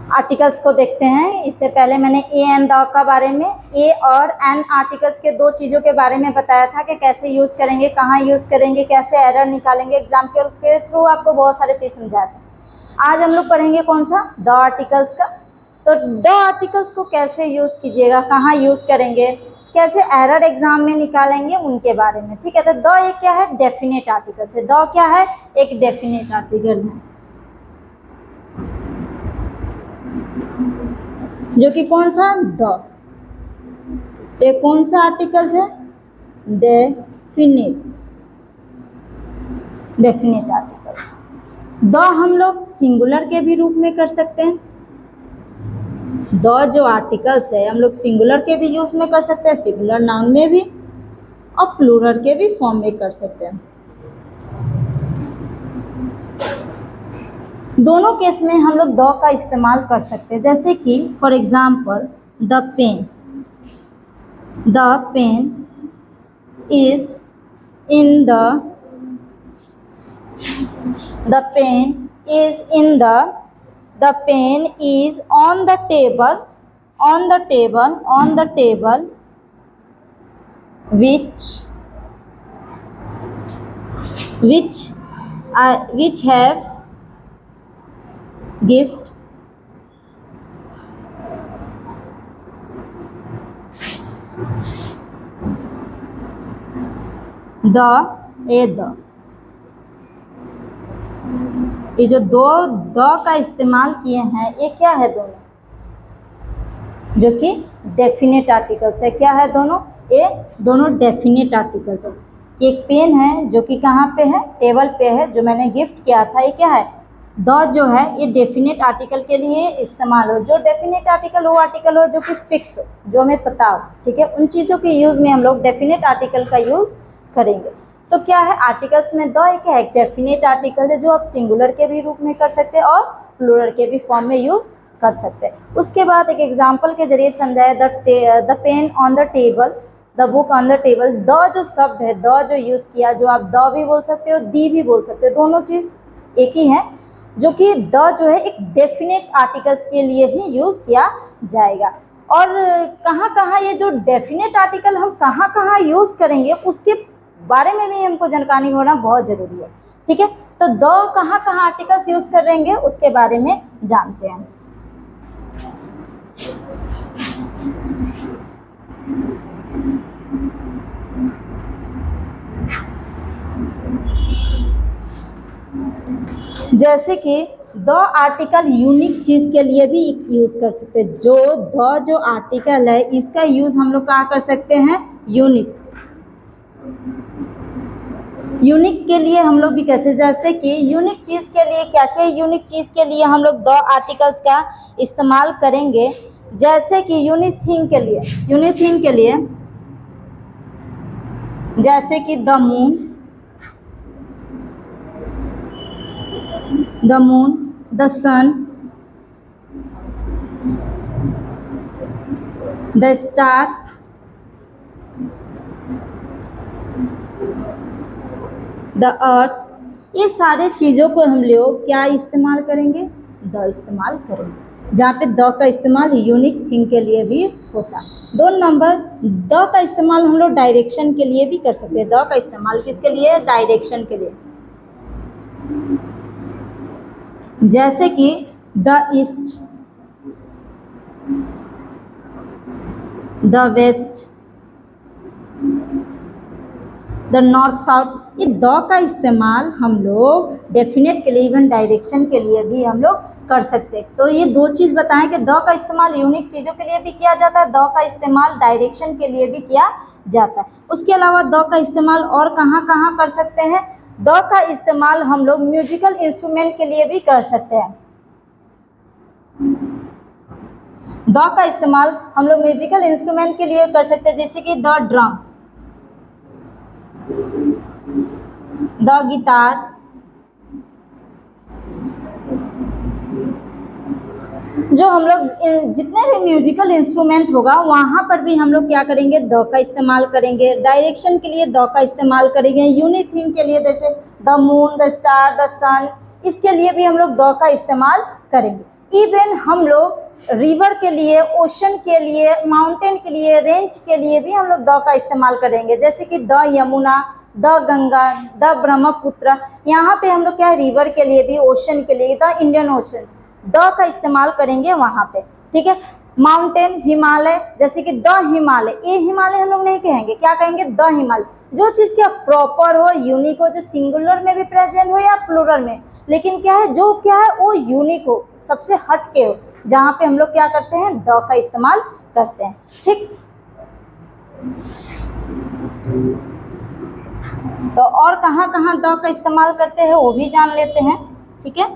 Articles को देखते हैं। इससे पहले मैंने ए एंड द का बारे में, ए और एन आर्टिकल्स के दो चीज़ों के बारे में बताया था कि कैसे यूज़ करेंगे, कहाँ यूज़ करेंगे, कैसे एरर निकालेंगे। एग्जाम्पल के थ्रू आपको बहुत सारे चीज़ समझाया था। आज हम लोग पढ़ेंगे कौन सा, द आर्टिकल्स का। तो द आर्टिकल्स को कैसे यूज़ कीजिएगा, कहाँ यूज़ करेंगे, कैसे एरर एग्जाम में निकालेंगे, उनके बारे में। ठीक है, तो द एक क्या है, डेफिनेट आर्टिकल्स है। द क्या है, एक डेफिनेट आर्टिकल है, जो कि कौन सा, द। ये कौन सा आर्टिकल्स है, डेफिनेट, डेफिनेट आर्टिकल्स। द हम लोग सिंगुलर के भी रूप में कर सकते हैं। द जो आर्टिकल्स है हम लोग सिंगुलर के भी यूज में कर सकते हैं, सिंगुलर नाउन में भी, और प्लूरल के भी फॉर्म में कर सकते हैं। दोनों केस में हम लोग द का इस्तेमाल कर सकते हैं। जैसे कि for example the pen, the pen is in the pen is in the pen is on the table, on the table, on the table which have gift the ये जो दो द का इस्तेमाल किए हैं, ये क्या है, दोनों जो कि डेफिनेट आर्टिकल्स है। क्या है दोनों, ये दोनों डेफिनेट आर्टिकल्स है। एक पेन है जो कि कहाँ पे है, टेबल पे है, जो मैंने गिफ्ट किया था। ये क्या है, द जो है ये डेफिनेट आर्टिकल के लिए इस्तेमाल हो। जो डेफिनेट आर्टिकल वो आर्टिकल हो जो कि फिक्स हो, जो हमें पता हो। ठीक है, उन चीज़ों के यूज़ में हम लोग डेफिनेट आर्टिकल का यूज़ करेंगे। तो क्या है, आर्टिकल्स में द एक है, एक डेफिनेट आर्टिकल है जो आप सिंगुलर के भी रूप में कर सकते हैं और प्लूरल के भी फॉर्म में यूज़ कर सकते हैं। उसके बाद एक एग्जाम्पल के जरिए समझाया, the pain on the table, the book on the table. The जो शब्द है, द जो यूज़ किया, जो आप द भी बोल सकते हो, दी भी बोल सकते हो, दोनों चीज़ एक ही है। जो कि द जो है एक डेफिनेट आर्टिकल्स के लिए ही यूज़ किया जाएगा। और कहाँ कहाँ ये जो डेफिनेट आर्टिकल हम कहाँ कहाँ यूज़ करेंगे, उसके बारे में भी हमको जानकारी होना बहुत ज़रूरी है। ठीक है, तो द कहाँ कहाँ आर्टिकल्स यूज़ करेंगे उसके बारे में जानते हैं। जैसे कि द आर्टिकल यूनिक चीज़ के लिए भी यूज़ कर सकते हैं। जो आर्टिकल है इसका यूज़ हम लोग कहाँ कर सकते हैं, यूनिक। यूनिक के लिए हम लोग भी कैसे, जैसे कि यूनिक चीज़ के लिए क्या क्या, यूनिक चीज़ के लिए हम लोग द आर्टिकल्स का इस्तेमाल करेंगे। जैसे कि यूनिक थिंग के लिए, यूनिक थिंग के लिए जैसे कि the moon, the sun, the star, the earth. ये सारे चीज़ों को हम लोग क्या इस्तेमाल करेंगे, द इस्तेमाल करेंगे। जहाँ पे द का इस्तेमाल यूनिक थिंग के लिए भी होता है। 2 नंबर, द का इस्तेमाल हम लोग डायरेक्शन के लिए भी कर सकते हैं। द का इस्तेमाल किसके लिए, डायरेक्शन के लिए। जैसे कि the east, the west, the north south. ये द का इस्तेमाल हम लोग डेफिनेट के लिए, इवन डायरेक्शन के लिए भी हम लोग कर सकते हैं। तो ये 2 चीज़ बताएं कि द का इस्तेमाल यूनिक चीज़ों के लिए भी किया जाता है, द का इस्तेमाल डायरेक्शन के लिए भी किया जाता है। उसके अलावा द का इस्तेमाल और कहाँ कहाँ कर सकते हैं, द का इस्तेमाल हम लोग म्यूजिकल इंस्ट्रूमेंट के लिए भी कर सकते हैं। द का इस्तेमाल हम लोग म्यूजिकल इंस्ट्रूमेंट के लिए कर सकते हैं, जैसे कि द ड्रम, द गिटार, जो हम लोग जितने भी म्यूजिकल इंस्ट्रूमेंट होगा वहाँ पर भी हम लोग क्या करेंगे, द का इस्तेमाल करेंगे। डायरेक्शन के लिए द का इस्तेमाल करेंगे। यूनिक थिंग के लिए जैसे the moon, the star, the sun, इसके लिए भी हम लोग द का इस्तेमाल करेंगे। इवन हम लोग रिवर के लिए, ओशन के लिए, माउंटेन के लिए, रेंज के लिए भी हम लोग द का इस्तेमाल करेंगे, जैसे कि the Yamuna, the Ganga, the Brahmaputra. यहाँ पे हम लोग क्या है, रिवर के लिए भी, ओशन के लिए, द इंडियन ओशंस, द का इस्तेमाल करेंगे वहाँ पे, ठीक है। माउंटेन, हिमालय, जैसे कि द हिमालय, ये हिमालय हम लोग नहीं कहेंगे, क्या कहेंगे, द हिमालय। जो चीज़ क्या प्रॉपर हो, यूनिक हो, जो सिंगुलर में भी प्रेजेंट हो या प्लूरल में, लेकिन क्या है, जो क्या है वो यूनिक हो, सबसे हट के हो, जहाँ पे हम लोग क्या करते हैं, द का इस्तेमाल करते हैं, ठीक। तो और कहाँ कहाँ द का इस्तेमाल करते हैं वो भी जान लेते हैं, ठीक है।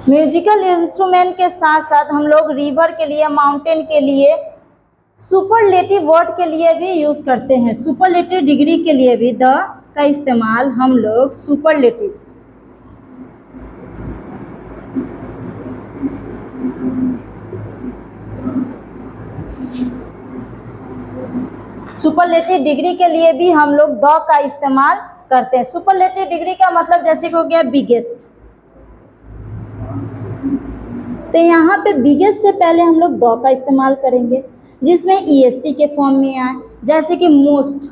म्यूजिकल इंस्ट्रूमेंट के साथ साथ हम लोग रिवर के लिए, माउंटेन के लिए, सुपरलेटिव वर्ड के लिए भी यूज करते हैं। सुपरलेटिव डिग्री के लिए भी द का इस्तेमाल हम लोग सुपरलेटिव, सुपरलेटिव डिग्री के लिए भी हम लोग द का इस्तेमाल करते हैं। सुपरलेटिव डिग्री का मतलब जैसे कि हो गया बिगेस्ट, तो यहाँ पे बिगेस्ट से पहले हम लोग द का इस्तेमाल करेंगे, जिसमें ईएसटी के फॉर्म में आए, जैसे कि मोस्ट,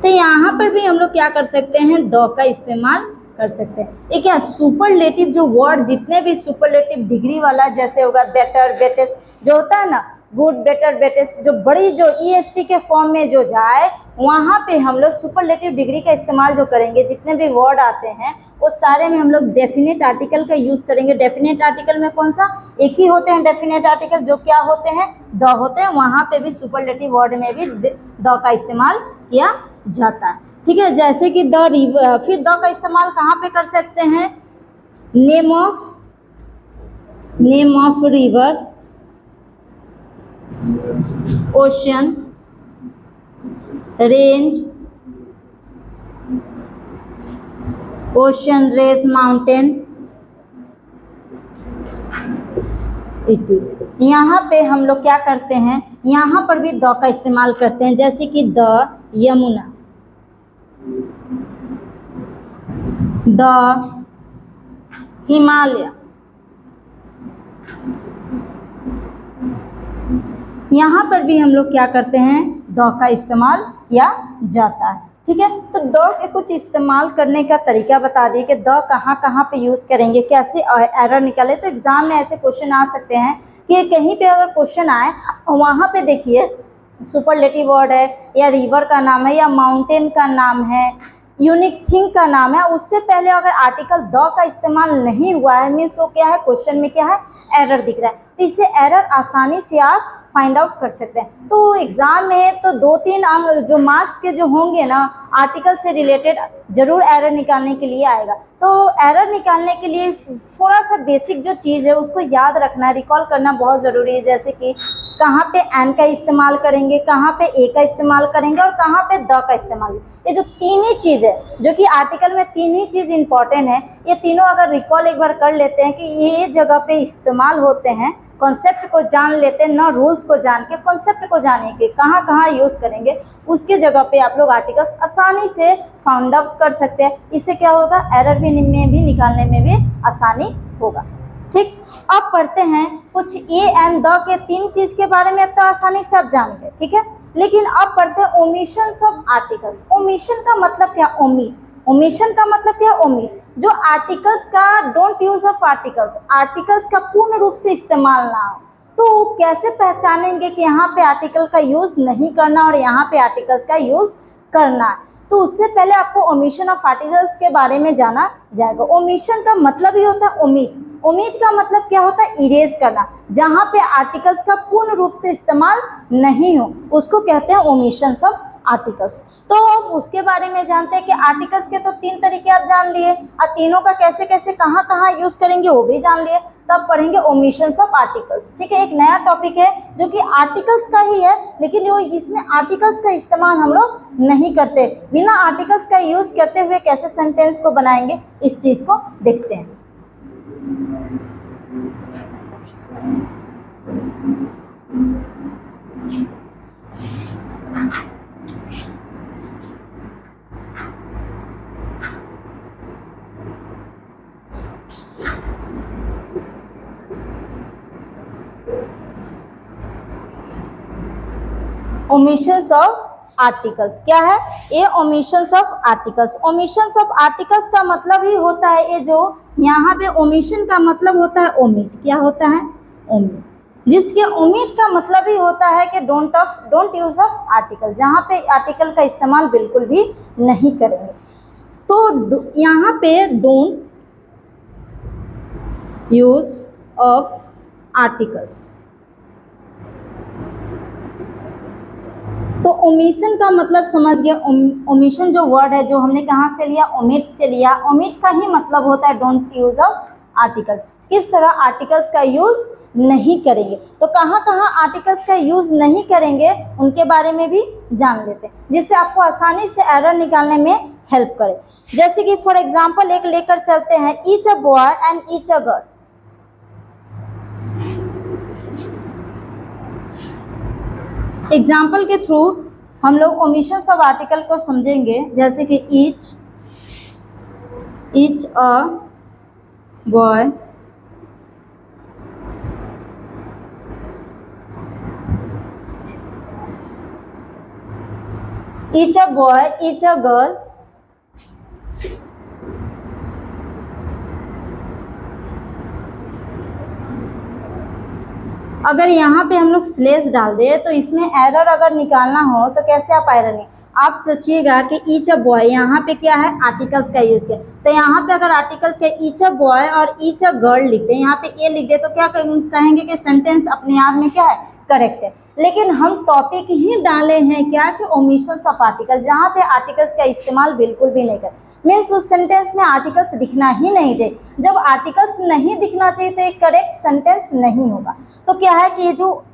तो यहाँ पर भी हम लोग क्या कर सकते हैं, द का इस्तेमाल कर सकते हैं। ये क्या, सुपरलेटिव जो वर्ड, जितने भी सुपरलेटिव डिग्री वाला, जैसे होगा बेटर, बेटेस्ट, जो होता है ना, गुड, बेटर, बेटेस्ट, जो बड़ी, जो ईएसटी के फॉर्म में जो जाए, वहाँ पे हम लोग सुपरलेटिव डिग्री का इस्तेमाल जो करेंगे, जितने भी वर्ड आते हैं वो सारे में हम लोग डेफिनेट आर्टिकल का यूज करेंगे। डेफिनेट आर्टिकल में कौन सा, एक ही होते हैं डेफिनेट आर्टिकल, जो क्या होते हैं, द होते हैं। वहाँ पे भी सुपरलेटिव वर्ड में भी द का इस्तेमाल किया जाता है, ठीक है। जैसे कि द रिवर, फिर द का इस्तेमाल कहाँ पे कर सकते हैं, name of river, ocean, range, ocean range, mountain, it is. यहाँ पे हम लोग क्या करते हैं, यहाँ पर भी द का इस्तेमाल करते हैं, जैसे कि द यमुना, द हिमालय, यहाँ पर भी हम लोग क्या करते हैं, द का इस्तेमाल किया जाता है, ठीक है। तो द के कुछ इस्तेमाल करने का तरीका बता दिए कि द कहाँ कहाँ पे यूज़ करेंगे, कैसे एरर निकाले। तो एग्जाम में ऐसे क्वेश्चन आ सकते हैं कि कहीं पे अगर क्वेश्चन आए, वहाँ पे देखिए सुपरलेटिव वर्ड है, या रिवर का नाम है, या माउंटेन का नाम है, यूनिक थिंग का नाम है, उससे पहले अगर आर्टिकल द का इस्तेमाल नहीं हुआ है, मीन्स वो क्या है, क्वेश्चन में क्या है, एरर दिख रहा है। तो इससे एरर आसानी से आप फाइंड आउट कर सकते हैं। तो एग्जाम में तो 2-3 अंक जो मार्क्स के जो होंगे ना, आर्टिकल से रिलेटेड जरूर एरर निकालने के लिए आएगा। तो एरर निकालने के लिए थोड़ा सा बेसिक जो चीज़ है उसको याद रखना, रिकॉल करना बहुत ज़रूरी है। जैसे कि कहाँ पे एन का इस्तेमाल करेंगे, कहाँ पे ए का इस्तेमाल करेंगे, और कहाँ पे द का इस्तेमाल। ये जो तीन ही चीज़ है, जो कि आर्टिकल में तीन ही चीज़ इंपॉर्टेंट है, ये तीनों अगर रिकॉल एक बार कर लेते हैं कि ये जगह पे इस्तेमाल होते हैं, कॉन्सेप्ट को जान लेते हैं ना, रूल्स को जान के, कॉन्सेप्ट को जाने के कहाँ कहाँ यूज़ करेंगे, उसके जगह पे आप लोग आर्टिकल्स आसानी से फाउंड आउट कर सकते हैं। इससे क्या होगा, एरर भी निकालने में भी आसानी होगा, ठीक। अब पढ़ते हैं कुछ ए एंड द के तीन चीज़ के बारे में। अब तो आसानी से आप जान गए, ठीक है। लेकिन अब पढ़ते हैं ओमिशंस ऑफ आर्टिकल्स। ओमिशन का मतलब क्या, ओमिशन का मतलब क्या, ओमिट, जो आर्टिकल्स का don't use of articles, articles का पूर्ण रूप से इस्तेमाल ना हो। तो कैसे पहचानेंगे कि यहाँ पे आर्टिकल का यूज नहीं करना और यहाँ पे आर्टिकल्स का यूज करना है। तो उससे पहले आपको ओमिशन ऑफ आर्टिकल्स के बारे में जाना जाएगा। ओमिशन का मतलब ही होता है ओमिट। ओमिट का मतलब क्या होता है, इरेज करना, जहाँ पे आर्टिकल्स का पूर्ण रूप से इस्तेमाल नहीं हो उसको कहते हैं ओमिशंस ऑफ आर्टिकल्स। तो अब उसके बारे में जानते हैं कि आर्टिकल्स के तो तीन तरीके आप जान लिए, और तीनों का कैसे कैसे कहाँ कहाँ यूज करेंगे वो भी जान लिए। तब पढ़ेंगे ओमिशंस ऑफ आर्टिकल्स, ठीक है। एक नया टॉपिक है जो कि आर्टिकल्स का ही है, लेकिन वो इसमें आर्टिकल्स का इस्तेमाल हम लोग नहीं करते। बिना आर्टिकल्स का यूज करते हुए कैसे सेंटेंस को बनाएंगे, इस चीज को देखते हैं। ओमिशंस ऑफ आर्टिकल्स क्या है? ये omissions of articles. Omissions of articles का मतलब ही होता है, ये जो यहाँ पे ओमिशन का मतलब होता है ओमिट। क्या होता है? ओमिट। जिसके ओमिट का मतलब ही होता है कि डोंट यूज ऑफ आर्टिकल, जहाँ पे आर्टिकल का इस्तेमाल बिल्कुल भी नहीं करेंगे। तो यहाँ पे डोंट यूज ऑफ आर्टिकल्स। तो ओमिशन का मतलब समझ गए। ओमिशन जो वर्ड है, जो हमने कहाँ से लिया? ओमिट से लिया। ओमिट का ही मतलब होता है डोंट यूज ऑफ आर्टिकल्स। किस तरह आर्टिकल्स का यूज नहीं करेंगे। तो कहाँ कहाँ आर्टिकल्स का यूज नहीं करेंगे उनके बारे में भी जान लेते हैं, जिससे आपको आसानी से एरर निकालने में हेल्प करे। जैसे कि फॉर एग्जाम्पल एक लेकर चलते हैं, each a boy and each a girl. Example के थ्रू हम लोग ओमिशंस ऑफ आर्टिकल को समझेंगे। जैसे कि each a boy each a boy each a girl. अगर यहाँ पे हम लोग स्लेस डाल दे तो इसमें एरर अगर निकालना हो तो कैसे आप एरर नहीं? आप सोचिएगा कि ईच अ बॉय, यहाँ पे क्या है? आर्टिकल्स का यूज किया। तो यहाँ पे अगर आर्टिकल्स के ईच अ बॉय और ईच अ गर्ल लिखते हैं, यहाँ पे ए लिख दे तो क्या कहेंगे कि सेंटेंस अपने आप में क्या है? करेक्ट है। लेकिन हम टॉपिक ही डाले हैं क्या? कि ओमिशंस ऑफ आर्टिकल, जहाँ पे आर्टिकल्स का इस्तेमाल बिल्कुल भी नहीं करें। मीन्स उस सेंटेंस में आर्टिकल्स दिखना ही नहीं चाहिए। जब आर्टिकल्स नहीं दिखना चाहिए तो एक करेक्ट सेंटेंस नहीं होगा। तो क्या है कि ये जो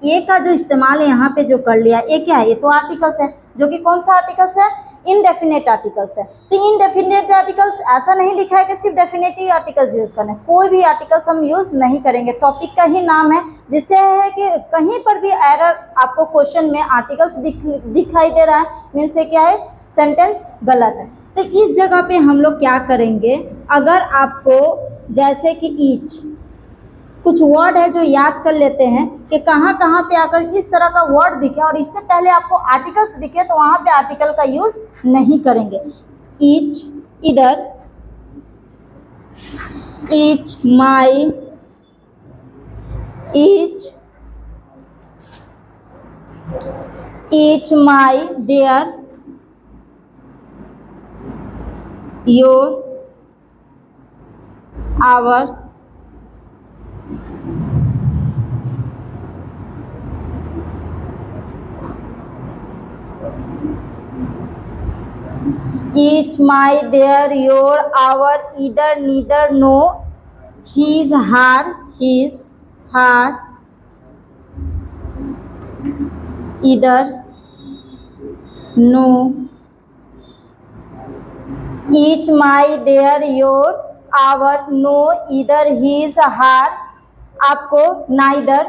ए का जो इस्तेमाल यहाँ पे जो कर लिया, ए क्या है? ये तो आर्टिकल्स है, जो कि कौन सा आर्टिकल्स है? इनडेफिनेट आर्टिकल्स है। तो इनडेफिनेट आर्टिकल्स ऐसा नहीं लिखा है कि सिर्फ डेफिनेट ही आर्टिकल्स यूज करना है। कोई भी आर्टिकल्स हम यूज नहीं करेंगे। टॉपिक का ही नाम है, जिससे है कि कहीं पर भी एरर आपको क्वेश्चन में आर्टिकल्स दिखाई दे रहा है, मीन्स से क्या है? सेंटेंस गलत है। तो इस जगह पे हम लोग क्या करेंगे? अगर आपको जैसे कि ईच कुछ वर्ड है जो याद कर लेते हैं कि कहाँ कहाँ पे अगर इस तरह का वर्ड दिखे और इससे पहले आपको आर्टिकल्स दिखे तो वहाँ पे आर्टिकल का यूज नहीं करेंगे। Each either, my each, my माई, देयर, योर, आवर, each, my, their, your, our, either, neither, no, his, her, either, no, each, my, their, your, our, no, either, his, her, आपको neither,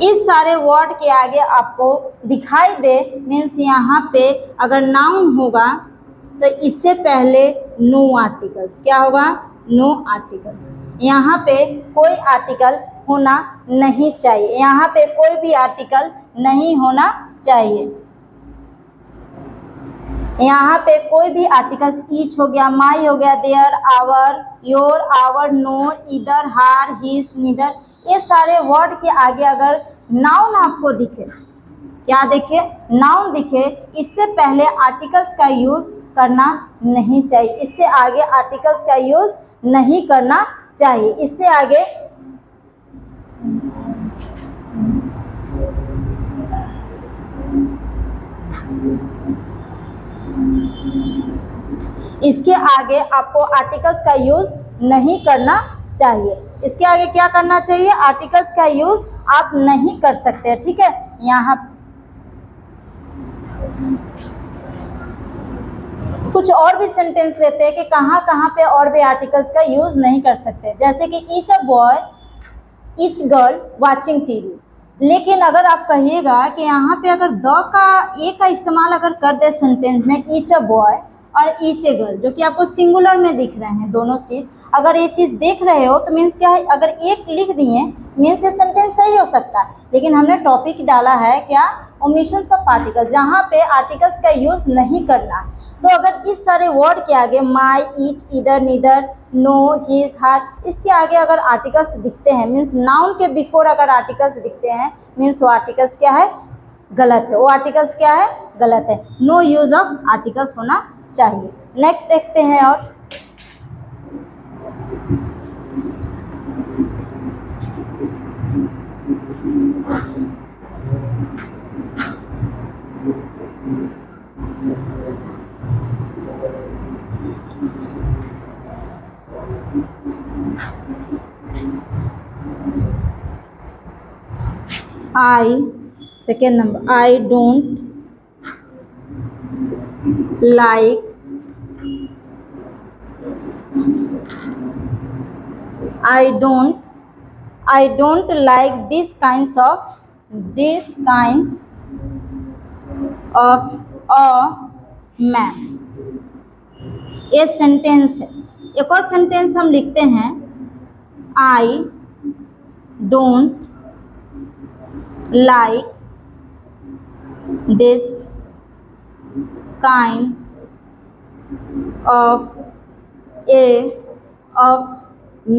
इस सारे word के आगे आपको दिखाई दे, मीन्स यहाँ पे अगर नाउन होगा तो इससे पहले नो आर्टिकल्स। क्या होगा? No articles. यहाँ पे कोई आर्टिकल होना नहीं चाहिए। यहाँ पे कोई भी आर्टिकल नहीं होना चाहिए। यहाँ पे कोई भी आर्टिकल्स, ईच हो गया, माई हो गया, their, our, your, our, no, either, her, his, neither, ये सारे वर्ड के आगे अगर नाउन आपको दिखे, क्या दिखे? नाउन दिखे, इससे पहले आर्टिकल्स का यूज करना नहीं चाहिए। इससे आगे आर्टिकल्स का यूज नहीं करना चाहिए। इससे आगे इसके आगे आपको आर्टिकल्स का यूज नहीं करना चाहिए। इसके आगे क्या करना चाहिए? आर्टिकल्स का यूज आप नहीं कर सकते। ठीक है। यहाँ कुछ और भी सेंटेंस लेते हैं कि कहाँ कहाँ पे और भी आर्टिकल्स का यूज नहीं कर सकते। जैसे कि each a boy, each girl watching TV. लेकिन अगर आप कहिएगा कि यहाँ पे अगर द का, ए का इस्तेमाल अगर कर दे सेंटेंस में, ईच अ बॉय, और ईच ए गर्ल, जो कि आपको सिंगुलर में दिख रहे हैं दोनों चीज। अगर ये चीज देख रहे हो तो मीन्स क्या है, अगर एक लिख दिए मीन्स ये सेंटेंस सही हो सकता है, लेकिन हमने टॉपिक डाला है क्या, ओमिशंस ऑफ आर्टिकल, जहाँ पे आर्टिकल्स का यूज नहीं करना। तो अगर इस सारे वर्ड के आगे माई, ईच, इधर, नीदर, नो, हिज, हर, इसके आगे अगर आर्टिकल्स दिखते हैं मीन्स नाउन के बिफोर अगर आर्टिकल्स दिखते हैं मीन्स वो आर्टिकल्स क्या है, गलत है। वो आर्टिकल्स क्या है, गलत है। नो यूज ऑफ आर्टिकल्स होना चाहिए। नेक्स्ट देखते हैं और I, second number, I don't like I don't like this kind of a man। ये सेंटेंस है। एक और सेंटेंस हम लिखते हैं, I don't like this kind of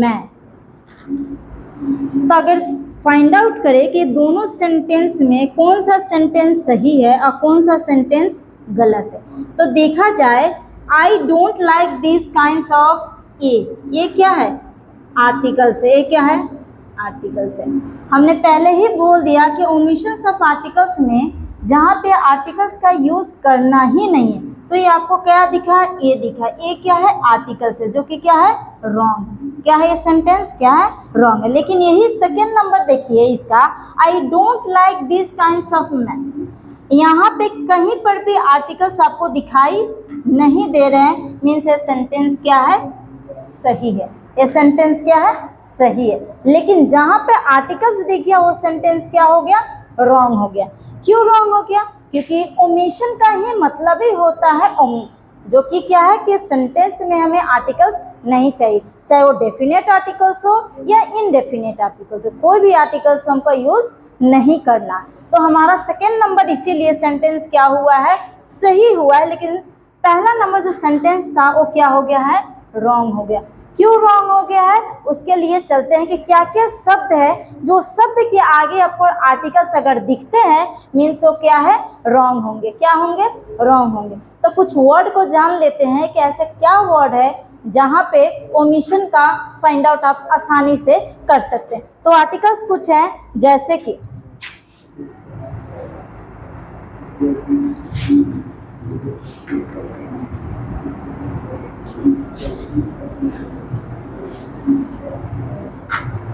man। तो अगर फाइंड आउट करें कि दोनों सेंटेंस में कौन सा सेंटेंस सही है और कौन सा सेंटेंस गलत है, तो देखा जाए आई don't like this kinds of ये क्या है, आर्टिकल्स है। ये क्या है, आर्टिकल्स है। हमने पहले ही बोल दिया कि ओमिशंस ऑफ आर्टिकल्स में जहाँ पे आर्टिकल्स का यूज करना ही नहीं है, तो ये आपको क्या दिखा, ये दिखा। ये क्या है, आर्टिकल्स है, जो कि क्या है, रॉन्ग। क्या है ये सेंटेंस, क्या है, रॉन्ग है। लेकिन यही सेकेंड नंबर देखिए इसका, आई don't like this kinds of man, यहाँ पे कहीं पर भी आर्टिकल्स आपको दिखाई नहीं दे रहे हैं, मीन्स ये सेंटेंस क्या है, सही है। ये सेंटेंस क्या है, सही है। लेकिन जहाँ पे आर्टिकल्स दिख गया वो सेंटेंस क्या हो गया, रॉन्ग हो गया। क्यों रॉन्ग हो गया, क्योंकि ओमिशन का ही मतलब ही होता है ओमिट, जो कि क्या है कि सेंटेंस में हमें आर्टिकल्स नहीं चाहिए, चाहे वो डेफिनेट आर्टिकल्स हो या इनडेफिनेट आर्टिकल्स हो, कोई भी आर्टिकल्स हमको यूज नहीं करना। तो हमारा सेकेंड नंबर इसीलिए सेंटेंस क्या हुआ है, सही हुआ है। लेकिन पहला नंबर जो सेंटेंस था वो क्या हो गया है, रॉन्ग हो गया। क्यों रॉन्ग हो गया है, उसके लिए चलते हैं कि क्या क्या शब्द है जो शब्द के आगे आपको आर्टिकल्स अगर दिखते हैं मीन्स वो क्या है, रॉन्ग होंगे। क्या होंगे, रॉन्ग होंगे। तो कुछ वर्ड को जान लेते हैं कि ऐसे क्या वर्ड है जहाँ पे ओमिशन का फाइंड आउट आप आसानी से कर सकते हैं। तो आर्टिकल्स कुछ हैं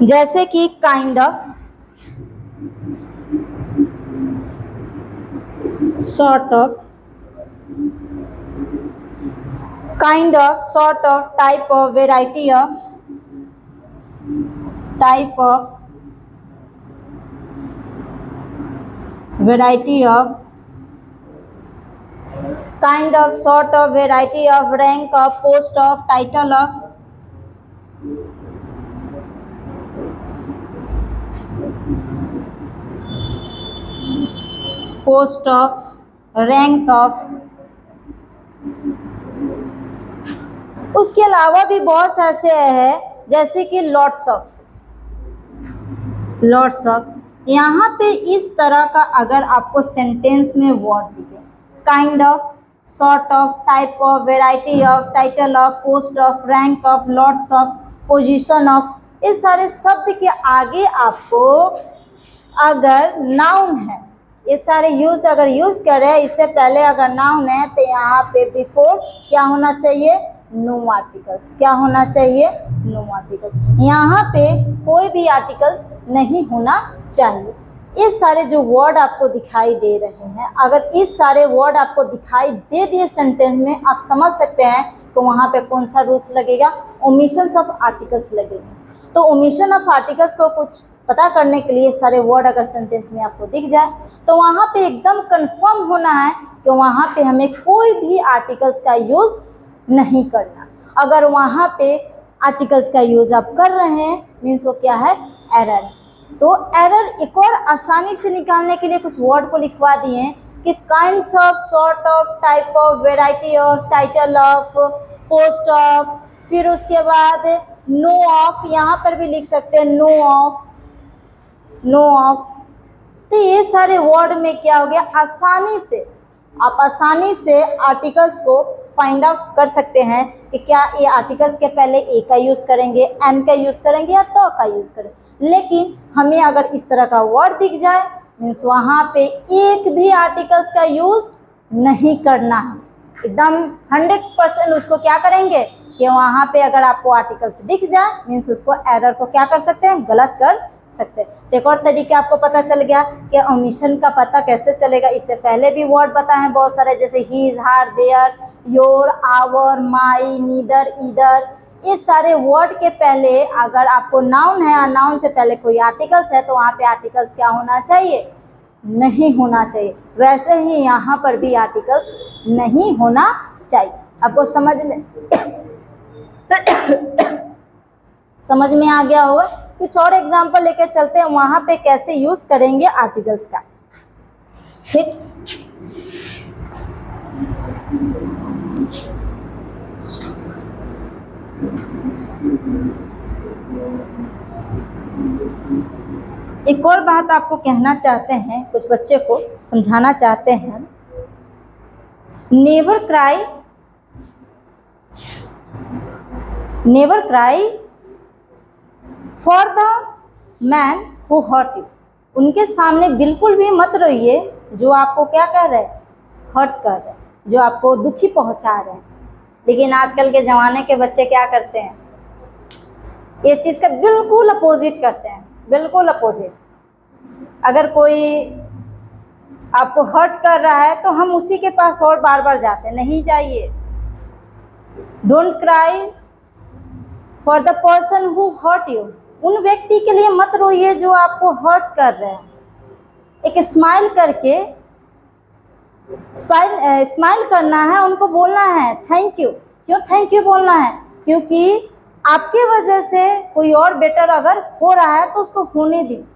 जैसे कि kind of, sort of, kind of, sort of, type of, variety of, type of, variety of, kind of, sort of, variety of, rank of, post of, title of, post of, rank of. उसके अलावा भी बहुत ऐसे हैं जैसे कि lots of, lots of. यहाँ पे इस तरह का अगर आपको सेंटेंस में वर्ड दिखे, kind of, sort of, type of, variety of, title of, post of, rank of, lots of, position of, ये सारे शब्द के आगे आपको अगर नाउन है, ये सारे यूज अगर यूज करें, इससे पहले अगर नाउन है तो यहाँ पे बिफोर क्या होना चाहिए, नो आर्टिकल्स। क्या होना चाहिए, नो आर्टिकल्स। यहाँ पे कोई भी आर्टिकल्स नहीं होना चाहिए। ये सारे जो वर्ड आपको दिखाई दे रहे हैं, अगर इस सारे वर्ड आपको दिखाई दे दिए सेंटेंस में, आप समझ सकते हैं तो वहाँ पे कौन सा रूल्स लगेगा, ओमिशंस ऑफ आर्टिकल्स लगेंगे। तो ओमिशन ऑफ आर्टिकल्स को कुछ पता करने के लिए सारे वर्ड अगर सेंटेंस में आपको दिख जाए तो वहाँ पे एकदम कंफर्म होना है कि वहाँ पे हमें कोई भी आर्टिकल्स का यूज़ नहीं करना। अगर वहाँ पे आर्टिकल्स का यूज़ आप कर रहे हैं मीन्स वो क्या है, एरर। तो एरर एक और आसानी से निकालने के लिए कुछ वर्ड को लिखवा दिए हैं कि kinds of, sort of, type of, variety of, title of, post of, फिर उसके बाद नो ऑफ, यहाँ पर भी लिख सकते हैं नो ऑफ, नो ऑफ। तो ये सारे वर्ड में क्या हो गया, आसानी से आप आसानी से आर्टिकल्स को फाइंड आउट कर सकते हैं कि क्या ये आर्टिकल्स के पहले ए का यूज़ करेंगे, एन का यूज़ करेंगे या तो का यूज़ करेंगे। लेकिन हमें अगर इस तरह का वर्ड दिख जाए मीन्स वहाँ पे एक भी आर्टिकल्स का यूज़ नहीं करना है, एकदम 100% उसको क्या करेंगे कि वहाँ पे अगर आपको आर्टिकल्स दिख जाए मीन्स उसको एरर को क्या कर सकते हैं, गलत कर सकते हैं। तो एक और तरीका आपको पता चल गया कि ओमिशन का पता कैसे चलेगा। इससे पहले भी वर्ड बताए हैं बहुत सारे, जैसे he, her, their, your, our, my, neither, either. ये सारे वर्ड के पहले अगर आपको नाउन है और नाउन से पहले कोई आर्टिकल्स है तो वहाँ पे आर्टिकल्स क्या होना चाहिए, नहीं होना चाहिए। वैसे ही यहाँ पर भी आर्टिकल्स नहीं होना चाहिए। आपको समझ में समझ में आ गया होगा। कुछ और एग्जांपल लेकर चलते हैं वहाँ पे कैसे यूज़ करेंगे आर्टिकल्स का, ठीक। एक और बात आपको कहना चाहते हैं, कुछ बच्चे को समझाना चाहते हैं। Never cry, never cry for the man who hurt you. उनके सामने बिल्कुल भी मत रोइए जो आपको क्या कर रहे हैं, हर्ट कर रहे हैं, जो आपको दुखी पहुंचा रहे हैं। लेकिन आजकल के ज़माने के बच्चे क्या करते हैं, ये चीज़ का बिल्कुल अपोजिट करते हैं, बिल्कुल अपोजिट। अगर कोई आपको हर्ट कर रहा है तो हम उसी के पास और बार बार जाते हैं, नहीं जाइए। Don't cry for the person who hurt you. उन व्यक्ति के लिए मत रोइए जो आपको हर्ट कर रहे हैं। एक स्माइल करके, स्माइल करना है, उनको बोलना है थैंक यू। क्यों थैंक यू बोलना है, क्योंकि आपके वजह से कोई और बेटर अगर हो रहा है तो उसको होने दीजिए,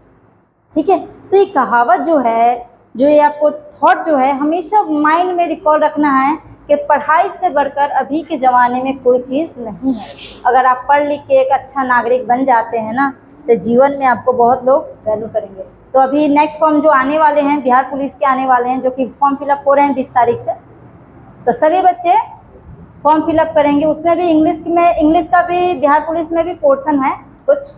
ठीक है। तो ये कहावत जो है, जो ये आपको थॉट जो है हमेशा माइंड में रिकॉल रखना है कि पढ़ाई से बढ़कर अभी के ज़माने में कोई चीज़ नहीं है। अगर आप पढ़ लिख के एक अच्छा नागरिक बन जाते हैं ना तो जीवन में आपको बहुत लोग वैल्यू करेंगे। तो अभी नेक्स्ट फॉर्म जो आने वाले हैं बिहार पुलिस के आने वाले हैं, जो कि फॉर्म फिलअप हो रहे हैं 20 तारीख से, तो सभी बच्चे फॉर्म फिलअप करेंगे। उसमें भी इंग्लिश का भी बिहार पुलिस में भी पोर्शन है कुछ,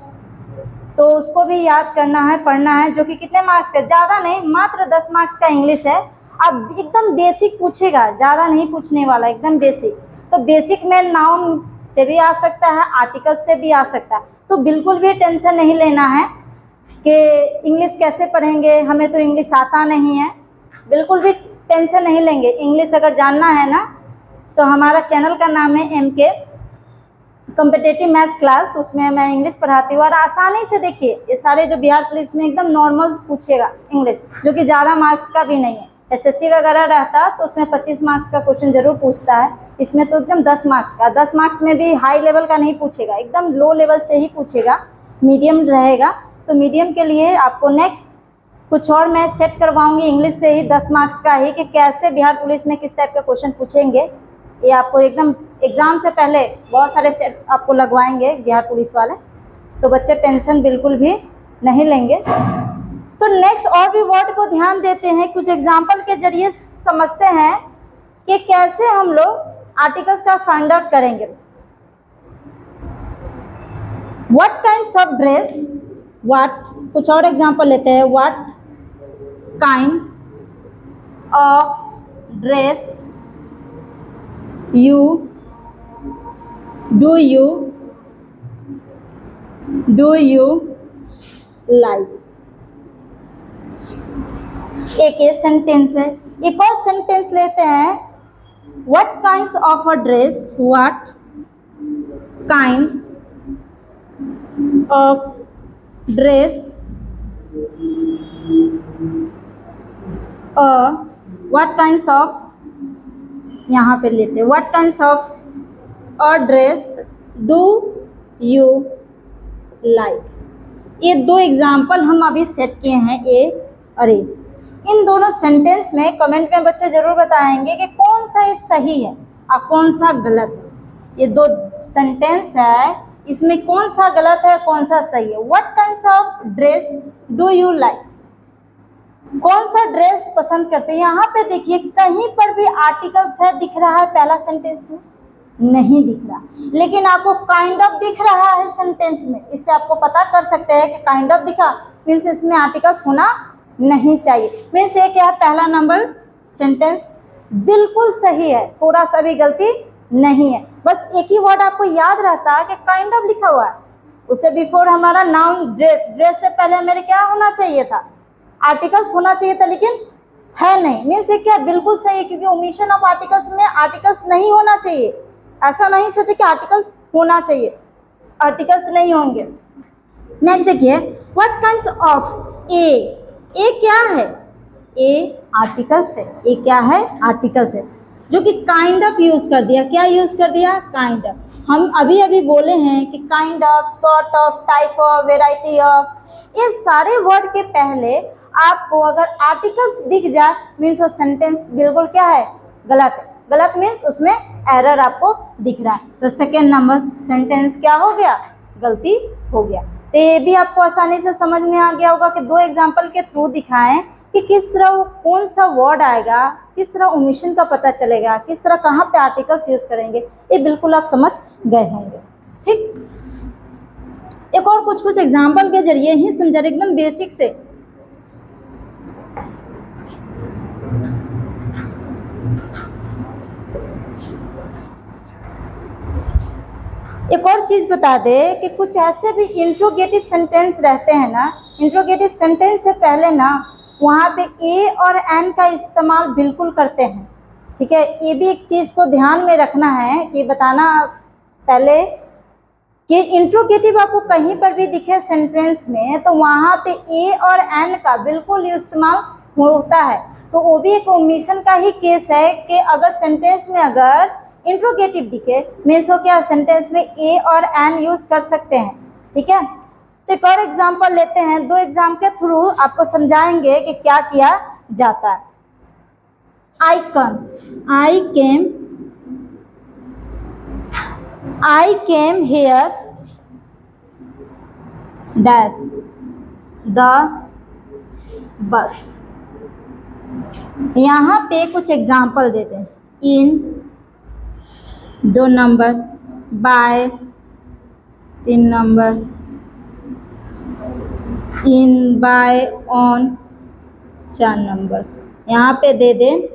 तो उसको भी याद करना है, पढ़ना है, जो कि कितने मार्क्स का, ज़्यादा नहीं, मात्र 10 मार्क्स का इंग्लिश है। अब एकदम बेसिक पूछेगा, ज़्यादा नहीं पूछने वाला, एकदम बेसिक। तो बेसिक में नाउन से भी आ सकता है, आर्टिकल से भी आ सकता है। तो बिल्कुल भी टेंशन नहीं लेना है कि इंग्लिश कैसे पढ़ेंगे, हमें तो इंग्लिश आता नहीं है, बिल्कुल भी टेंशन नहीं लेंगे। इंग्लिश अगर जानना है ना तो हमारा चैनल का नाम है MK कॉम्पिटिटिव मैथ्स क्लास, उसमें मैं इंग्लिश पढ़ाती हूँ। और आसानी से देखिए, ये सारे जो बिहार पुलिस में एकदम नॉर्मल पूछेगा इंग्लिश, जो कि ज़्यादा मार्क्स का भी नहीं है। SSC वगैरह रहता तो उसमें 25 मार्क्स का क्वेश्चन जरूर पूछता है, इसमें तो एकदम 10 मार्क्स का। 10 मार्क्स में भी हाई लेवल का नहीं पूछेगा, एकदम लो लेवल से ही पूछेगा, मीडियम रहेगा। तो मीडियम के लिए आपको नेक्स्ट कुछ और मैं सेट करवाऊंगी इंग्लिश से ही 10 मार्क्स का ही, कि कैसे बिहार पुलिस में किस टाइप का क्वेश्चन पूछेंगे। ये आपको एकदम एग्ज़ाम से पहले बहुत सारे सेट आपको लगवाएंगे बिहार पुलिस वाले, तो बच्चे टेंशन बिल्कुल भी नहीं लेंगे। तो नेक्स्ट और भी वर्ड को ध्यान देते हैं, कुछ एग्जाम्पल के जरिए समझते हैं कि कैसे हम लोग आर्टिकल्स का फाइंड आउट करेंगे। What kinds of dress, what, कुछ और एग्जाम्पल लेते हैं। What kind of dress you do you like। एक ये सेंटेंस है। एक और सेंटेंस लेते हैं, what kinds of a dress, what kind of dress what kinds of, यहाँ पे लेते हैं, what kinds of a dress do you like. ये दो एग्जाम्पल हम अभी सेट किए हैं, ए और ए। इन दोनों सेंटेंस में कमेंट में बच्चे जरूर बताएंगे कि कौन सा ये सही है और कौन सा गलत है। ये दो सेंटेंस है, इसमें कौन सा गलत है कौन सा सही है। What kinds of dress do you like, कौन सा ड्रेस पसंद करते हैं। यहाँ पे देखिए कहीं पर भी आर्टिकल्स है दिख रहा है पहला सेंटेंस में, नहीं दिख रहा, लेकिन आपको काइंड ऑफ दिख रहा है सेंटेंस में। इससे आपको पता कर सकते हैं कि काइंड ऑफ दिखा मीन्स इसमें आर्टिकल्स होना नहीं चाहिए। मीन्स ये क्या है, पहला नंबर सेंटेंस बिल्कुल सही है, थोड़ा सा भी गलती नहीं है। बस एक ही वर्ड आपको याद रहता है कि काइंड ऑफ लिखा हुआ है, उससे बिफोर हमारा नाउन ड्रेस, ड्रेस से पहले मेरे क्या होना चाहिए था, आर्टिकल्स होना चाहिए था, लेकिन है नहीं। मीन्स ये क्या बिल्कुल सही है, क्योंकि ओमिशन ऑफ आर्टिकल्स में आर्टिकल्स नहीं होना चाहिए। ऐसा नहीं सोचे कि आर्टिकल्स होना चाहिए, आर्टिकल्स नहीं होंगे। नेक्स्ट देखिए, व्हाट काइंड्स ऑफ ए क्या है, ए आर्टिकल्स है, ए क्या है आर्टिकल्स है, जो कि काइंड ऑफ यूज कर दिया। क्या यूज कर दिया, काइंड ऑफ। हम अभी अभी बोले हैं कि kind of, sort of, type of, variety of, ये सारे वर्ड के पहले आपको अगर आर्टिकल्स दिख जाए मीन्स वो सेंटेंस बिल्कुल क्या है, गलत है। गलत मीन्स उसमें एरर आपको दिख रहा है, तो सेकेंड नंबर सेंटेंस क्या हो गया, गलती हो गया। तो ये भी आपको आसानी से समझ में आ गया होगा कि दो एग्जाम्पल के थ्रू दिखाएं कि किस तरह कौन सा वर्ड आएगा, किस तरह ओमिशन का पता चलेगा, किस तरह कहाँ पे आर्टिकल्स यूज करेंगे, ये बिल्कुल आप समझ गए होंगे। ठीक, एक और कुछ एग्जाम्पल के जरिए ही समझा, एकदम बेसिक से। एक और चीज बता दे कि कुछ ऐसे भी इंट्रोगेटिव सेंटेंस रहते हैं ना, इंट्रोगेटिव सेंटेंस से पहले ना वहाँ पे ए और एन का इस्तेमाल बिल्कुल करते हैं। ठीक है, ये भी एक चीज़ को ध्यान में रखना है कि बताना पहले कि इंट्रोगेटिव आपको कहीं पर भी दिखे सेंटेंस में तो वहाँ पे ए और एन का बिल्कुल इस्तेमाल होता है। तो वो भी एक ओमिशन का ही केस है कि अगर सेंटेंस में अगर इंट्रोगेटिव दिखे मीन्स वो क्या सेंटेंस में ए और एन यूज कर सकते हैं। ठीक है, तो एक और एग्जांपल लेते हैं, दो एग्जाम के थ्रू आपको समझाएंगे कि क्या किया जाता है। I came here dash the bus। यहाँ पे कुछ एग्जाम्पल देते हैं, in 2 number, by 3 number, in, by, on 4 number. यहाँ पे दे दें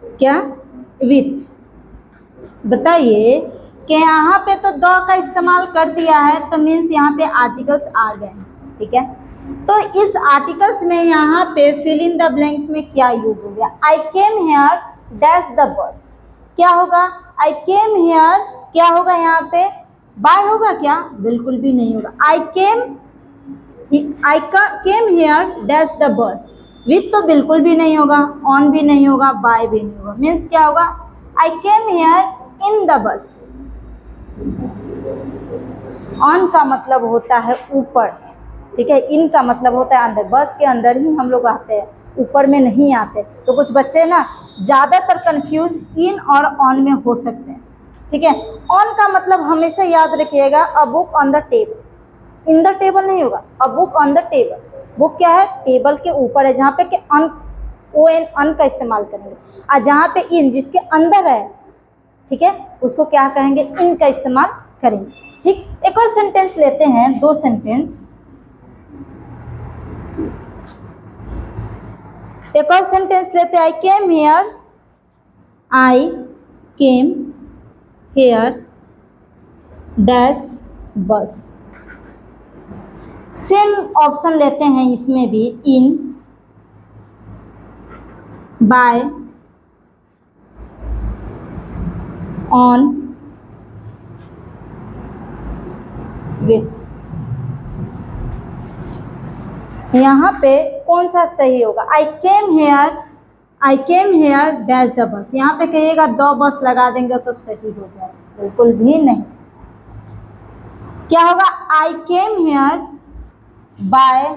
क्या, विथ। बताइए कि यहाँ पे तो द का इस्तेमाल कर दिया है तो मीन्स यहाँ पे आर्टिकल्स आ गए हैं। ठीक है, तो इस आर्टिकल्स में यहाँ पे फिल इन द ब्लैंक्स में क्या यूज हो गया, I came here dash the bus. क्या होगा, आई केम हेयर क्या होगा, यहाँ पे बाय होगा क्या, बिल्कुल भी नहीं होगा। I came here dash the bus, with तो बिल्कुल भी नहीं होगा, ऑन भी नहीं होगा, बाय भी नहीं होगा। मीन्स क्या होगा, I came here in the bus. On का मतलब होता है ऊपर, ठीक है, इन का मतलब होता है अंदर। बस के अंदर ही हम लोग आते हैं, ऊपर में नहीं आते। तो कुछ बच्चे ना ज़्यादातर कंफ्यूज इन और ऑन में हो सकते हैं। ठीक है, ऑन का मतलब हमेशा याद रखिएगा, a book on the table. In the table नहीं होगा, a book on the table. Book क्या है, टेबल के ऊपर है, जहाँ पे कि अन का इस्तेमाल करेंगे। और जहाँ पे इन जिसके अंदर है, ठीक है, उसको क्या कहेंगे, इन का इस्तेमाल करेंगे। ठीक, एक और सेंटेंस लेते हैं, दो सेंटेंस। एक और सेंटेंस लेते हैं, आई केम हेयर डैश बस। सेम ऑप्शन लेते हैं इसमें भी, इन, बाय, ऑन, विथ। यहाँ पे कौन सा सही होगा? I came here dash the bus. यहाँ पे कहिएगा द बस लगा देंगे तो सही हो जाए, बिल्कुल भी नहीं। क्या होगा? आई केम हेयर बाय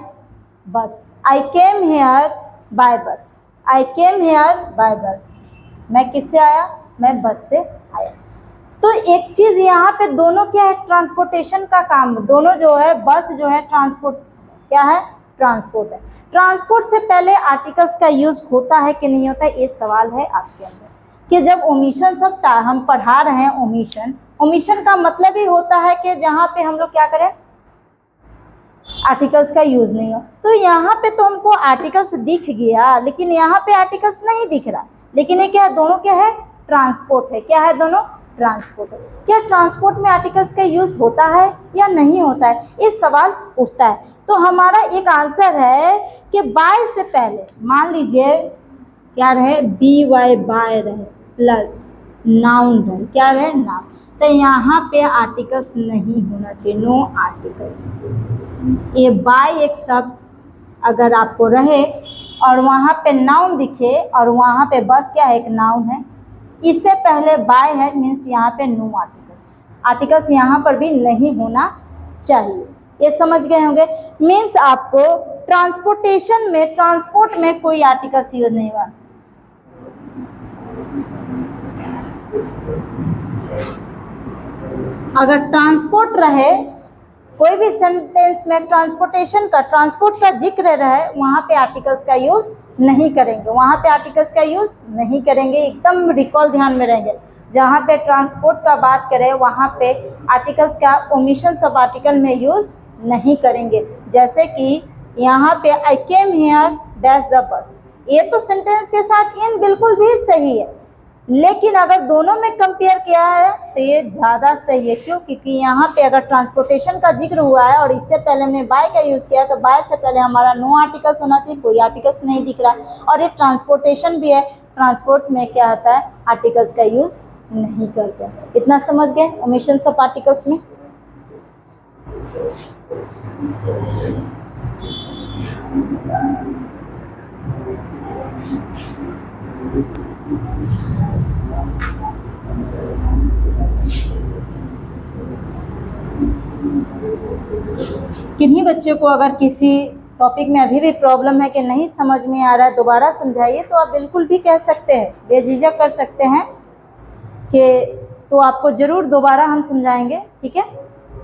बस। आई केम हेयर बाय बस। आई केम हेयर बाय बस। मैं किससे आया? मैं बस से आया। तो एक चीज यहाँ पे दोनों क्या है? ट्रांसपोर्टेशन का काम। दोनों जो है, बस जो है ट्रांसपोर्ट, क्या है? ट्रांसपोर्ट है। ट्रांसपोर्ट से पहले आर्टिकल्स का यूज होता है कि नहीं होता है, ये सवाल है आपके अंदर। कि जब ओमिशन सब हम पढ़ा रहे हैं, ओमिशन का मतलब ही होता है कि जहाँ पे हम लोग क्या करें, आर्टिकल्स का यूज नहीं हो। तो यहाँ पे तो हमको आर्टिकल्स दिख गया, लेकिन यहाँ पे आर्टिकल्स नहीं दिख रहा। लेकिन ये क्या है? दोनों क्या है? ट्रांसपोर्ट है। क्या है? दोनों ट्रांसपोर्ट है। क्या ट्रांसपोर्ट में आर्टिकल्स का यूज होता है या नहीं होता है, इस सवाल उठता है। तो हमारा एक आंसर है कि बाय से पहले मान लीजिए क्या रहे? बी वाई बाय रहे प्लस नाउन रहे। क्या रहे? नाउन। तो यहाँ पे आर्टिकल्स नहीं होना चाहिए, नो आर्टिकल्स। ये बाय एक शब्द अगर आपको रहे और वहाँ पे नाउन दिखे और वहाँ पे बस क्या है? एक नाउन है, इससे पहले बाय है, मीन्स यहाँ पे नो आर्टिकल्स। आर्टिकल्स यहाँ पर भी नहीं होना चाहिए। ये समझ गए होंगे? मीन्स आपको ट्रांसपोर्टेशन में, ट्रांसपोर्ट में कोई आर्टिकल्स यूज नहीं हुआ। अगर ट्रांसपोर्ट रहे कोई भी सेंटेंस में, ट्रांसपोर्टेशन का, ट्रांसपोर्ट का जिक्र रहे, वहाँ पे आर्टिकल्स का यूज नहीं करेंगे। वहाँ पे आर्टिकल्स का यूज नहीं करेंगे। एकदम रिकॉल ध्यान में रहेंगे। जहाँ पे ट्रांसपोर्ट का बात करें वहाँ पे आर्टिकल्स का ओमिशन सब आर्टिकल में यूज नहीं करेंगे। जैसे कि यहाँ पे I came here dash the bus, ये तो सेंटेंस के साथ इन बिल्कुल भी सही है, लेकिन अगर दोनों में कंपेयर किया है तो ये ज़्यादा सही है। क्यों? क्योंकि यहाँ पे अगर ट्रांसपोर्टेशन का जिक्र हुआ है और इससे पहले हमने बाय का यूज़ किया है, तो बाय से पहले हमारा नो आर्टिकल्स होना चाहिए, कोई आर्टिकल्स नहीं दिख रहा है। और ये ट्रांसपोर्टेशन भी है, ट्रांसपोर्ट में क्या होता है? आर्टिकल्स का यूज़ नहीं करते। इतना समझ गए ओमिशन ऑफ आर्टिकल्स में? किन्हीं बच्चों को अगर किसी टॉपिक में अभी भी प्रॉब्लम है कि नहीं समझ में आ रहा है, दोबारा समझाइए, तो आप बिल्कुल भी कह सकते हैं, बेझिझक कर सकते हैं कि तो आपको ज़रूर दोबारा हम समझाएंगे। ठीक है?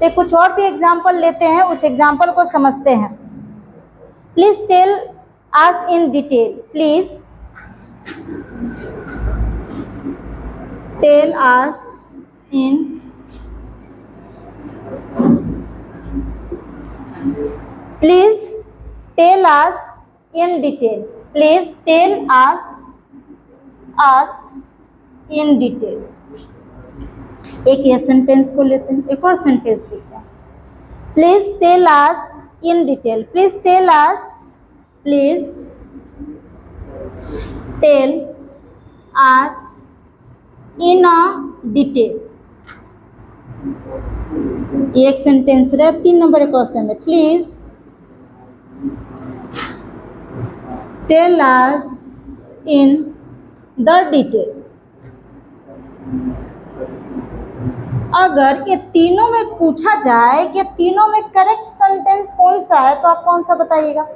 तो कुछ और भी एग्जाम्पल लेते हैं, उस एग्जाम्पल को समझते हैं। Please tell us in detail. Please tell us in Please tell us in detail. Please tell us in detail. एक ये सेंटेंस को लेते हैं, एक और सेंटेंस देखते हैं। Please tell us in detail. Please tell us. Please tell us in a detail. एक सेंटेंस रहे, 3 नंबर क्वेश्चन है। Please tell us in the detail. अगर ये तीनों में पूछा जाए कि तीनों में करेक्ट सेंटेंस कौन सा है, तो आप कौन सा बताइएगा?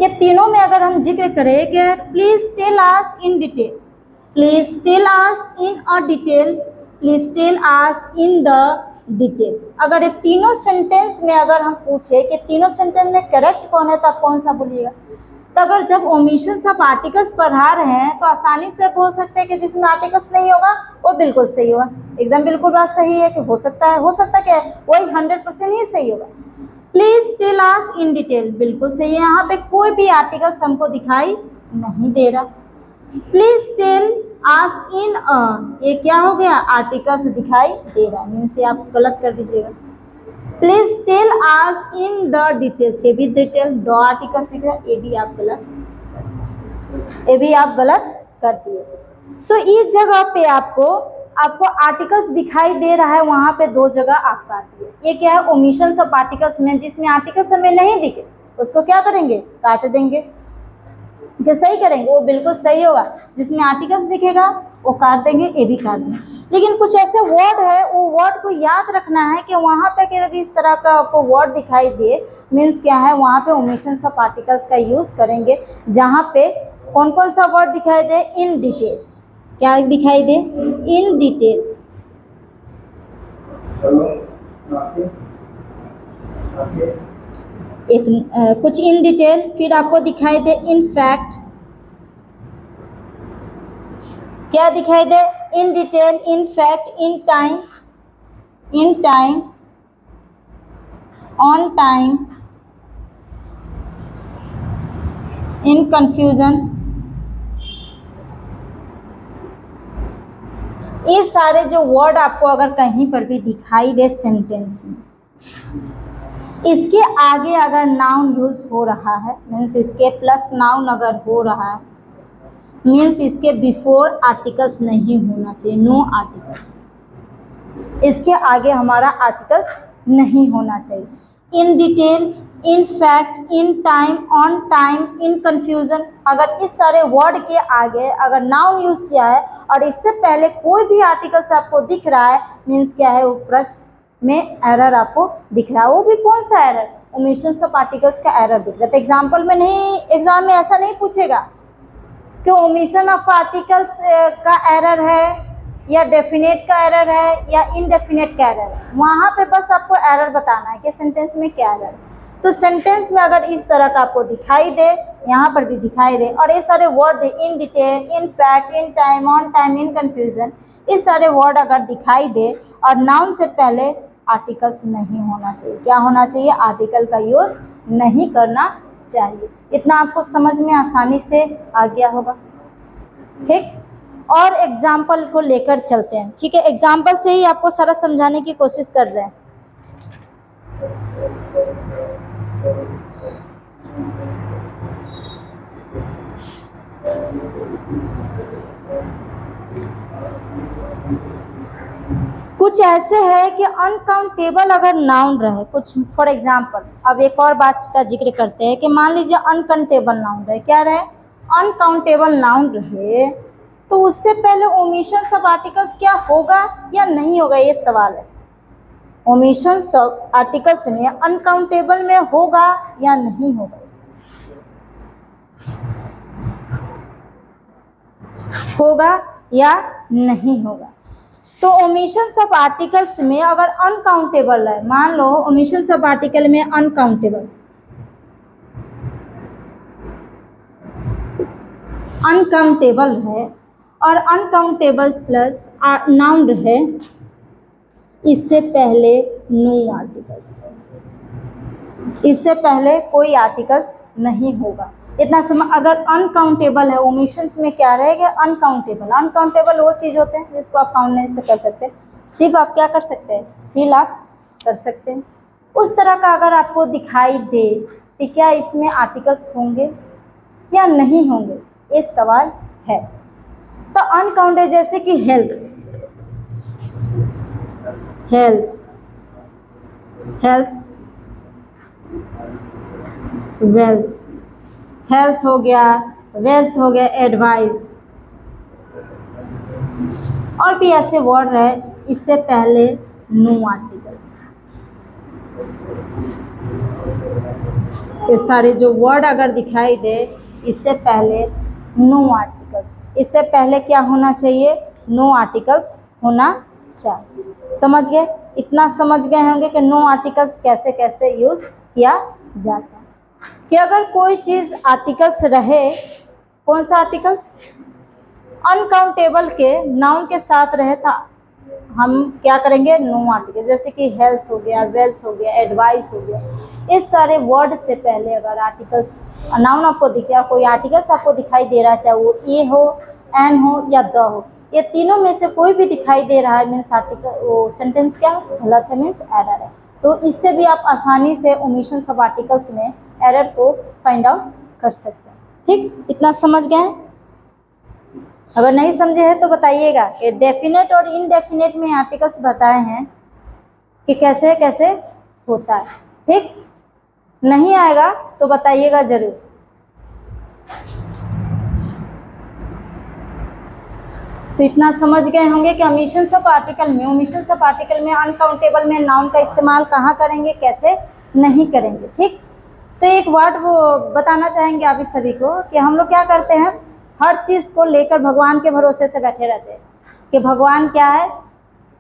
ये तीनों में अगर हम जिक्र करें कि please tell us in detail, please tell us in a detail, please tell us in the detail, अगर ये तीनों सेंटेंस में अगर हम पूछे कि तीनों सेंटेंस में करेक्ट कौन है, तो आप कौन सा बोलिएगा? तो अगर जब ओमिशन सब आर्टिकल्स पढ़ा रहे हैं तो आसानी से बोल सकते हैं कि जिसमें आर्टिकल्स नहीं होगा वो बिल्कुल सही होगा। एकदम बिल्कुल बात सही है कि हो सकता है क्या वही 100% ही सही होगा। Please tell us in detail बिल्कुल सही है, यहाँ पे कोई भी आर्टिकल्स हमको दिखाई नहीं दे रहा। प्लीज टेल अस इन ये क्या हो गया? आर्टिकल्स दिखाई दे रहा है, मीन्स ये आप गलत कर दीजिएगा। Please tell us in the details, ये भी डिटेल, 2 आर्टिकल्स दिख रहा है, ये भी आप गलत कर दिए। तो इस जगह पे आपको आर्टिकल्स दिखाई दे रहा है, वहां पे 2 जगह आप काट दिए। ये क्या है? ओमिशन ऑफ आर्टिकल्स में, जिसमें आर्टिकल्स हमें नहीं दिखे उसको क्या करेंगे, काट देंगे। कि सही करेंगे, वो बिल्कुल सही होगा। जिसमें आर्टिकल्स दिखेगा वो काट देंगे, ए भी काट देंगे। लेकिन कुछ ऐसे वर्ड है, वो वर्ड को याद रखना है कि वहाँ पे अगर इस तरह का आपको वर्ड दिखाई दे, मीन्स क्या है, वहाँ पे ओमिशंस ऑफ आर्टिकल्स का यूज़ करेंगे। जहाँ पे कौन कौन सा वर्ड दिखाई दे, इन डिटेल। क्या दिखाई दे, इन डिटेल। एक कुछ इन डिटेल, फिर आपको दिखाई दे इन फैक्ट। क्या दिखाई दे, in detail, in fact, in time, on time, in confusion. ये सारे जो वर्ड आपको अगर कहीं पर भी दिखाई दे सेंटेंस में, इसके आगे अगर नाउन यूज हो रहा है, मीन्स इसके प्लस नाउन अगर हो रहा है, मीन्स इसके बिफोर आर्टिकल्स नहीं होना चाहिए, नो आर्टिकल्स। इसके आगे हमारा आर्टिकल्स नहीं होना चाहिए। इन detail, in fact, in time, on time, in confusion, अगर इस सारे वर्ड के आगे अगर नाउन यूज किया है और इससे पहले कोई भी आर्टिकल्स आपको दिख रहा है, मीन्स क्या है, वो प्रश्न में एरर आपको दिख रहा है। वो भी कौन सा एरर, ओमिशंस ऑफ आर्टिकल्स का एरर दिख रहा है। तो एग्जाम्पल में नहीं, एग्जाम में ऐसा नहीं पूछेगा कि ओमिशन ऑफ आर्टिकल्स का एरर है या डेफिनेट का एरर है या इनडेफिनेट का एरर है। वहाँ पे बस आपको एरर बताना है कि सेंटेंस में क्या एरर है। तो सेंटेंस में अगर इस तरह का आपको दिखाई दे, यहाँ पर भी दिखाई दे, और ये सारे word in detail, in fact, in time, on time, in confusion, इस सारे वर्ड अगर दिखाई दे और नाउन से पहले आर्टिकल्स नहीं होना चाहिए। क्या होना चाहिए, आर्टिकल का यूज नहीं करना चाहिए। इतना आपको समझ में आसानी से आ गया होगा, ठीक। और एग्जाम्पल को लेकर चलते हैं, ठीक है। एग्जाम्पल से ही आपको सारा समझाने की कोशिश कर रहे हैं। कुछ ऐसे है कि अनकाउंटेबल अगर नाउन रहे, कुछ फॉर एग्जाम्पल, अब एक और बात का जिक्र करते हैं कि मान लीजिए अनकाउंटेबल नाउन रहे। क्या रहे, अनकाउंटेबल नाउन रहे, तो उससे पहले ओमिशन सब आर्टिकल्स क्या होगा या नहीं होगा, ये सवाल है। ओमिशन सब आर्टिकल्स में अनकाउंटेबल में होगा या नहीं होगा, होगा या नहीं होगा। तो ओमिशंस ऑफ आर्टिकल्स में अगर अनकाउंटेबल है, मान लो ओमिशंस ऑफ आर्टिकल में अनकाउंटेबल है और अनकाउंटेबल प्लस नाउन रहे, इससे पहले नो आर्टिकल्स, इससे पहले कोई आर्टिकल्स नहीं होगा। इतना समझ। अगर अनकाउंटेबल है, ओमिशंस में क्या रहेगा, अनकाउंटेबल वो चीज़ होते हैं जिसको आप काउंट नहीं से कर सकते, सिर्फ आप क्या कर सकते हैं, फील आप कर सकते हैं। उस तरह का अगर आपको दिखाई दे कि क्या इसमें आर्टिकल्स होंगे या नहीं होंगे, ये सवाल है। तो अनकाउंटेड जैसे कि हेल्थ, वेल्थ, हेल्थ हो गया, वेल्थ हो गया, एडवाइस, और भी ऐसे वर्ड है, इससे पहले नो आर्टिकल्स। ये सारे जो वर्ड अगर दिखाई दे, इससे पहले नो आर्टिकल्स, इससे पहले क्या होना चाहिए, नो आर्टिकल्स होना चाहिए। समझ गए, इतना समझ गए होंगे कि नो आर्टिकल्स कैसे कैसे यूज किया जाता है। कि अगर कोई चीज़ आर्टिकल्स रहे, कौन सा आर्टिकल्स, अनकाउंटेबल के नाउन के साथ रहे, था हम क्या करेंगे, नो आर्टिकल। जैसे कि हेल्थ हो गया, वेल्थ हो गया, एडवाइस हो गया, इस सारे वर्ड से पहले अगर आर्टिकल्स, नाउन आपको दिखे और कोई आर्टिकल्स आपको दिखाई दे रहा है, चाहे वो ए हो, एन हो या द हो, ये तीनों में से कोई भी दिखाई दे रहा है, मीन्स आर्टिकल, वो सेंटेंस क्या गलत है, मीन्स एरर है। तो इससे भी आप आसानी से ओमिशंस ऑफ आर्टिकल्स में एरर को फाइंड आउट कर सकते हैं, ठीक। इतना समझ गए हैं। अगर नहीं समझे हैं तो बताइएगा कि डेफिनेट और इनडेफिनेट में आर्टिकल्स बताए हैं कि कैसे कैसे होता है, ठीक। नहीं आएगा तो बताइएगा जरूर। तो इतना समझ गए होंगे कि ओमिशंस ऑफ आर्टिकल में अनकाउंटेबल में नाउन का इस्तेमाल कहाँ करेंगे, कैसे नहीं करेंगे। ठीक, तो एक वर्ड वो बताना चाहेंगे आप इस सभी को कि हम लोग क्या करते हैं, हर चीज़ को लेकर भगवान के भरोसे से बैठे रहते हैं कि भगवान क्या है,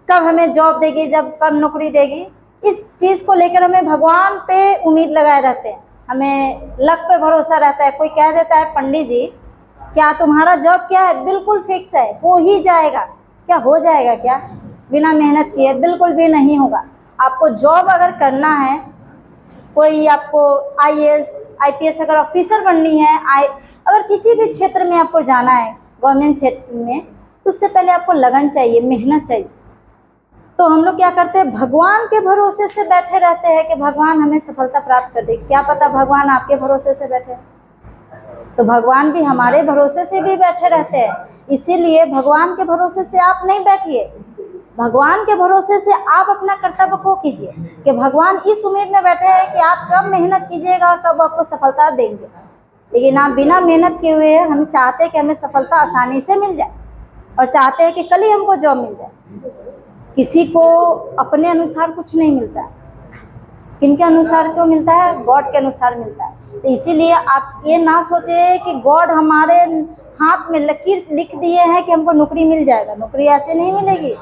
कब हमें जॉब देगी, जब कब नौकरी देगी, इस चीज़ को लेकर हमें भगवान पे उम्मीद लगाए रहते हैं, हमें लक पे भरोसा रहता है। कोई कह देता है पंडित जी क्या तुम्हारा जॉब क्या है, बिल्कुल फिक्स है, हो ही जाएगा। क्या हो जाएगा क्या बिना मेहनत किए? बिल्कुल भी नहीं होगा। आपको जॉब अगर करना है, कोई आपको IAS IPS अगर ऑफिसर बननी है, अगर किसी भी क्षेत्र में आपको जाना है गवर्नमेंट क्षेत्र में, तो उससे पहले आपको लगन चाहिए, मेहनत चाहिए। तो हम लोग क्या करते हैं, भगवान के भरोसे से बैठे रहते हैं कि भगवान हमें सफलता प्राप्त कर दे। क्या पता भगवान आपके भरोसे से बैठे, तो भगवान भी हमारे भरोसे से भी बैठे रहते हैं। इसीलिए भगवान के भरोसे से आप नहीं बैठिए, भगवान के भरोसे से आप अपना कर्तव्य को कीजिए कि भगवान इस उम्मीद में बैठे हैं कि आप कब मेहनत कीजिएगा और कब आपको सफलता देंगे। लेकिन आप बिना मेहनत किए हुए हम चाहते हैं कि हमें सफलता आसानी से मिल जाए और चाहते हैं कि कल ही हमको जॉब मिल जाए। किसी को अपने अनुसार कुछ नहीं मिलता है, किनके अनुसार क्यों मिलता है? गॉड के अनुसार मिलता है। तो इसीलिए आप ये ना सोचे कि गॉड हमारे हाथ में लकीर लिख दिए हैं कि हमको नौकरी मिल जाएगा। नौकरी ऐसे नहीं मिलेगी।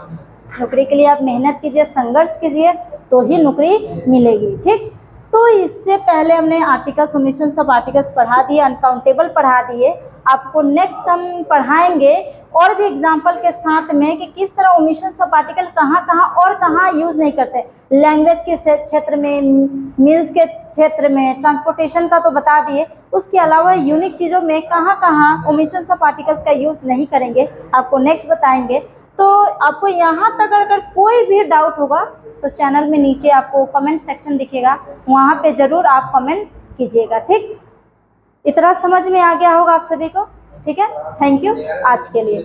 नौकरी के लिए आप मेहनत कीजिए, संघर्ष कीजिए, तो ही नौकरी मिलेगी। ठीक, तो इससे पहले हमने आर्टिकल्स, ओमिशंस ऑफ आर्टिकल्स पढ़ा दिए, अनकाउंटेबल पढ़ा दिए। आपको नेक्स्ट हम पढ़ाएंगे और भी एग्जाम्पल के साथ में कि किस तरह ओमिशंस ऑफ आर्टिकल कहाँ कहाँ और कहाँ यूज़ नहीं करते। लैंग्वेज के क्षेत्र में, मिल्स के क्षेत्र में, ट्रांसपोर्टेशन का तो बता दिए, उसके अलावा यूनिक चीज़ों में कहाँ कहाँ ओमिशंस ऑफ आर्टिकल्स का यूज़ नहीं करेंगे, आपको नेक्स्ट बताएंगे। तो आपको यहाँ तक अगर कोई भी डाउट होगा तो चैनल में नीचे आपको कमेंट सेक्शन दिखेगा, वहाँ पे ज़रूर आप कमेंट कीजिएगा। ठीक, इतना समझ में आ गया होगा आप सभी को। ठीक है, थैंक यू आज के लिए।